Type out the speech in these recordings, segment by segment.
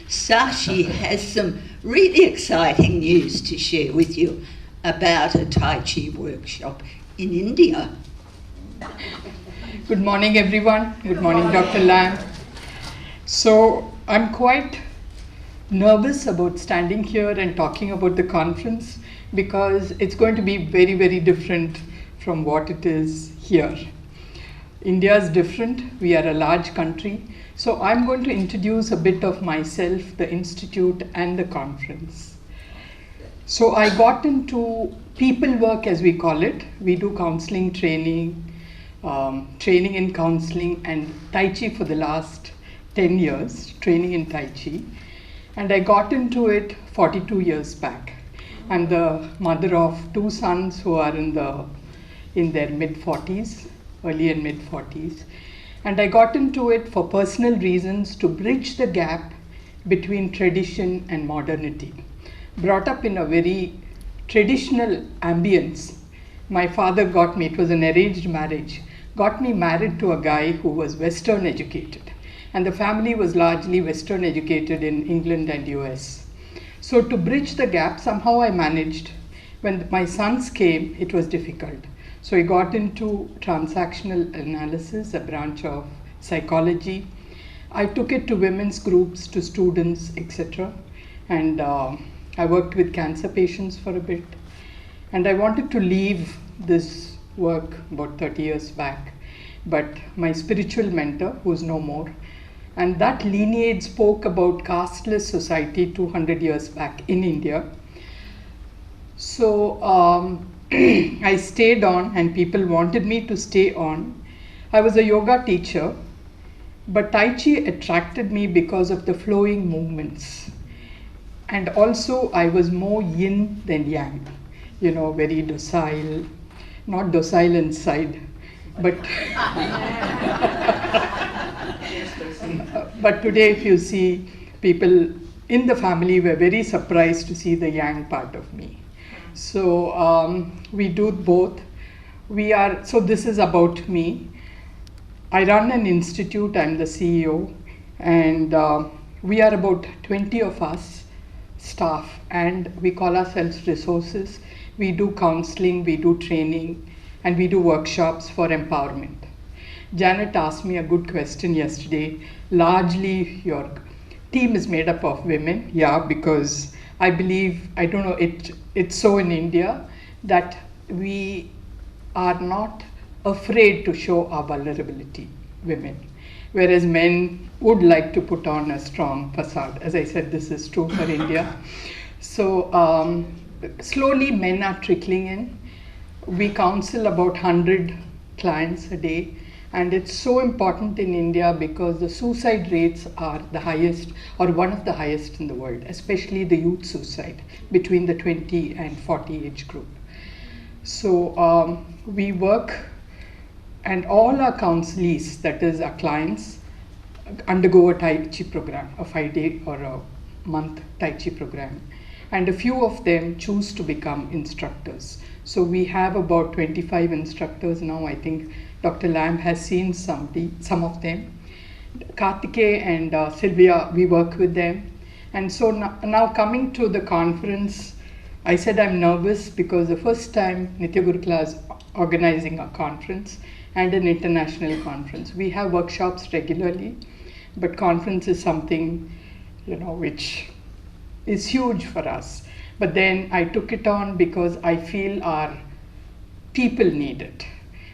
Sashi has some really exciting news to share with you about a Tai Chi workshop in India. Good morning, everyone. Good morning, Dr. Lam. So I'm quite nervous about standing here and talking about the conference because it's going to be very, very different from what it is here. India is different. We are a large country. So I'm going to introduce a bit of myself, the institute, and the conference. So I got into people work, as we call it. We do counseling training, training in counseling and Tai Chi for the last 10 years, training in Tai Chi. And I got into it 42 years back. I'm the mother of two sons who are in their mid-40s, early and mid-40s. And I got into it for personal reasons to bridge the gap between tradition and modernity. Brought up in a very traditional ambience. My father got me, it was an arranged marriage, got me married to a guy who was Western educated. And the family was largely Western educated in England and US. So to bridge the gap, somehow I managed. When my sons came, it was difficult. So I got into transactional analysis, a branch of psychology. I took it to women's groups, to students, etc. And I worked with cancer patients for a bit. And I wanted to leave this work about 30 years back. But my spiritual mentor, who's no more, and that lineage spoke about casteless society 200 years back in India. So I stayed on, and people wanted me to stay on. I was a yoga teacher, but Tai Chi attracted me because of the flowing movements. And also I was more yin than yang, very docile, not docile inside, but but today if you see, people in the family were very surprised to see the yang part of me. So we do both. So this is about me. I run an institute, I'm the CEO, and we are about 20 of us staff, and we call ourselves resources. We do counseling, we do training, and we do workshops for empowerment. Janet asked me a good question yesterday. Largely your team is made up of women. Yeah, because I believe, I don't know, it's so in India that we are not afraid to show our vulnerability, women. Whereas men would like to put on a strong facade. As I said, this is true for India. So slowly men are trickling in. We counsel about 100 clients a day. And it's so important in India because the suicide rates are the highest, or one of the highest in the world, especially the youth suicide between the 20 and 40 age group. So we work, and all our counselees, that is our clients, undergo a Tai Chi program, a 5-day or a month Tai Chi program. And a few of them choose to become instructors. So we have about 25 instructors now. I think Dr. Lam has seen some of them. Kartikey and Sylvia, we work with them. And so now coming to the conference, I said I'm nervous because the first time Nitya Gurukula is organizing a conference and an international conference. We have workshops regularly, but conference is something, which is huge for us. But then I took it on because I feel our people need it.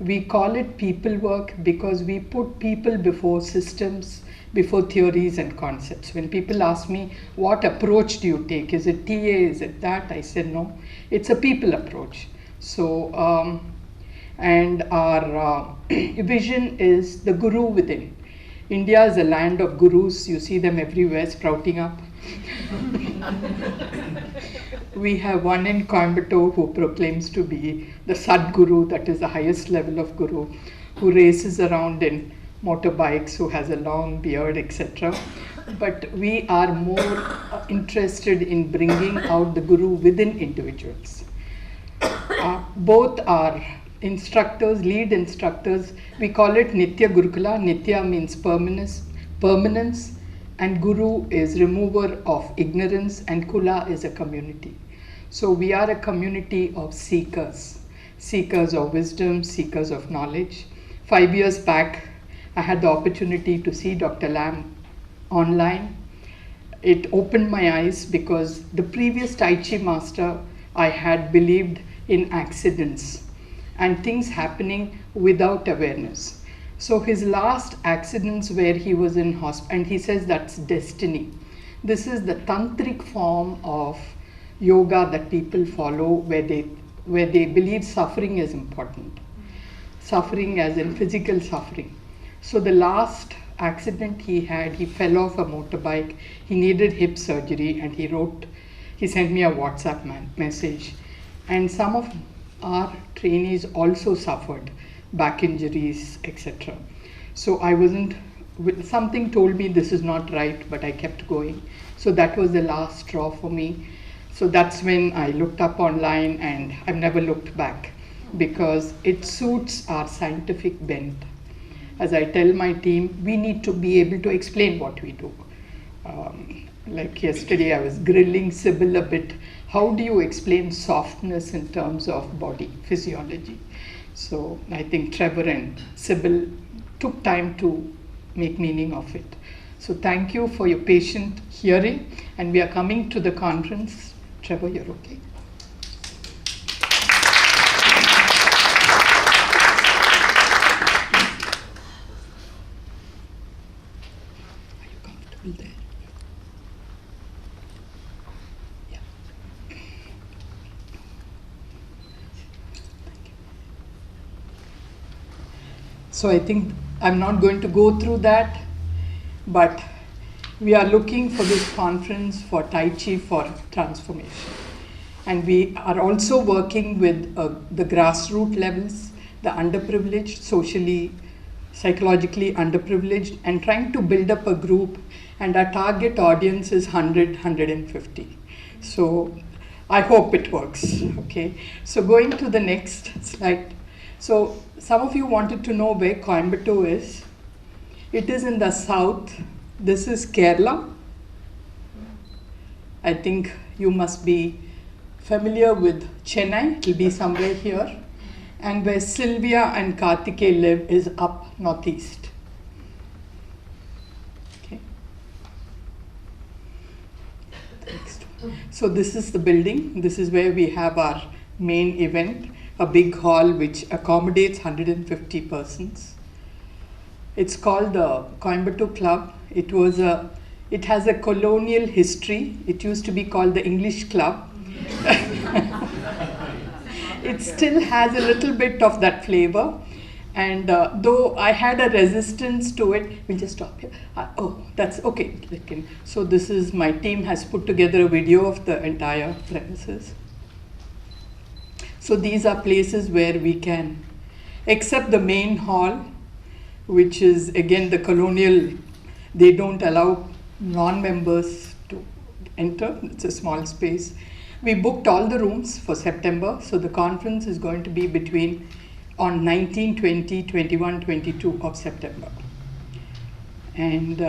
We call it people work because we put people before systems, before theories and concepts. When people ask me, what approach do you take? Is it TA? Is it that? I said, no, it's a people approach. So, and our vision is the guru within. India is a land of gurus. You see them everywhere sprouting up. We have one in Coimbatore who proclaims to be the Sadguru, that is the highest level of guru, who races around in motorbikes, who has a long beard, etc. But we are more interested in bringing out the guru within individuals. Both are instructors, lead instructors. We call it Nitya Gurukula. Nitya means permanence, and Guru is remover of ignorance, and Kula is a community. So we are a community of seekers, seekers of wisdom, seekers of knowledge. 5 years back, I had the opportunity to see Dr. Lam online. It opened my eyes because the previous Tai Chi master, I had believed in accidents and things happening without awareness. So his last accidents where he was in hospital, and he says that's destiny. This is the tantric form of yoga that people follow where they believe suffering is important. Suffering as in physical suffering. So the last accident he had, he fell off a motorbike, he needed hip surgery, and he sent me a WhatsApp message. And some of our trainees also suffered back injuries, etc. So something told me this is not right, but I kept going. So that was the last straw for me. So that's when I looked up online, and I've never looked back because it suits our scientific bent. As I tell my team, we need to be able to explain what we do. Like yesterday, I was grilling Sybil a bit. How do you explain softness in terms of body physiology? So I think Trevor and Sybil took time to make meaning of it. So thank you for your patient hearing, and we are coming to the conference. Trevor, you're okay. Are you comfortable there? Yeah. So I think I'm not going to go through that, but we are looking for this conference for Tai Chi for transformation. And we are also working with the grassroots levels, the underprivileged, socially, psychologically underprivileged, and trying to build up a group. And our target audience is 100, 150. So I hope it works, okay? So going to the next slide. So some of you wanted to know where Coimbatore is. It is in the south. This is Kerala. I think you must be familiar with Chennai. It will be somewhere here. And where Sylvia and Kartikey live is up northeast. Okay. Next one. So this is the building. This is where we have our main event, a big hall which accommodates 150 persons. It's called the Coimbatore Club. It has a colonial history. It used to be called the English Club. It still has a little bit of that flavor. And though I had a resistance to it, we'll just stop here. Oh, that's okay. So this is, my team has put together a video of the entire premises. So these are places where we can, except the main hall, which is again the colonial, they don't allow non-members to enter. It's a small space. We booked all the rooms for September, so the conference is going to be on 19, 20, 21, 22 of September. And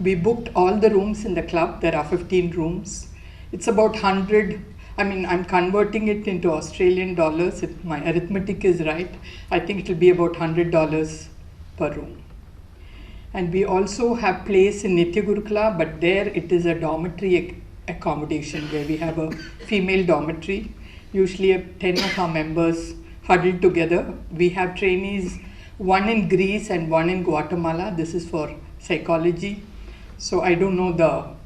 we booked all the rooms in the club. There are 15 rooms. It's about 100, I'm converting it into Australian dollars. If my arithmetic is right, I think it will be about $100 per room. And we also have place in Nitya Gurukula, but there it is a dormitory accommodation where we have a female dormitory. Usually 10 of our members huddled together. We have trainees, one in Greece and one in Guatemala. This is for psychology. So I don't know,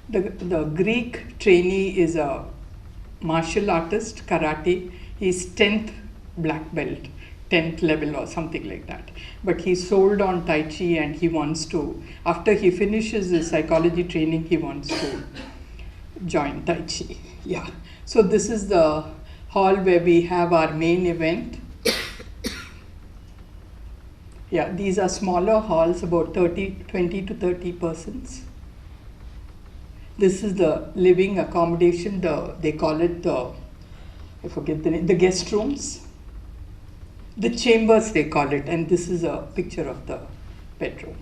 the Greek trainee is a martial artist, karate. He's 10th black belt, 10th level or something like that. But he sold on Tai Chi, and he wants to, after he finishes his psychology training, he wants to join Tai Chi. Yeah. So this is the hall where we have our main event. Yeah, these are smaller halls, about 20 to 30 persons. This is the living accommodation, they call it I forget the name, the guest rooms. The chambers they call it, and this is a picture of the bedroom.